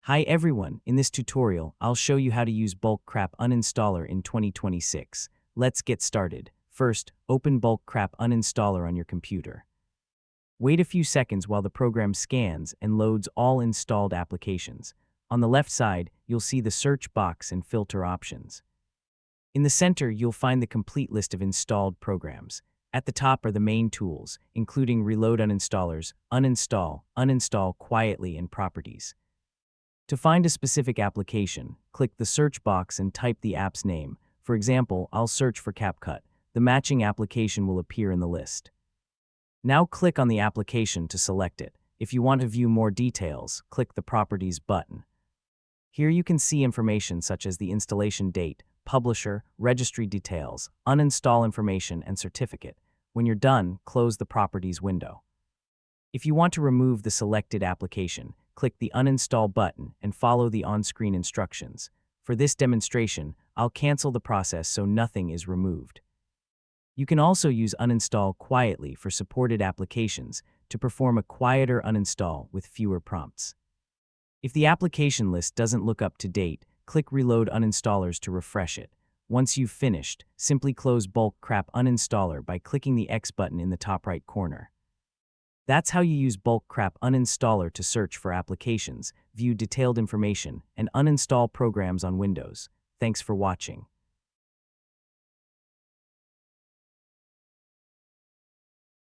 Hi everyone, in this tutorial, I'll show you how to use Bulk Crap Uninstaller in 2026. Let's get started. First, open Bulk Crap Uninstaller on your computer. Wait a few seconds while the program scans and loads all installed applications. On the left side, you'll see the search box and filter options. In the center, you'll find the complete list of installed programs. At the top are the main tools, including Reload Uninstallers, Uninstall quietly, and Properties. To find a specific application, click the search box and type the app's name. For example, I'll search for CapCut. The matching application will appear in the list. Now click on the application to select it. If you want to view more details, click the Properties button. Here you can see information such as the installation date, publisher, registry details, uninstall information, and certificate. When you're done, close the Properties window. If you want to remove the selected application, click the Uninstall button and follow the on-screen instructions. For this demonstration, I'll cancel the process so nothing is removed. You can also use Uninstall quietly for supported applications to perform a quieter uninstall with fewer prompts. If the application list doesn't look up to date, click Reload Uninstallers to refresh it. Once you've finished, simply close Bulk Crap Uninstaller by clicking the X button in the top right corner. That's how you use Bulk Crap Uninstaller to search for applications, view detailed information, and uninstall programs on Windows. Thanks for watching.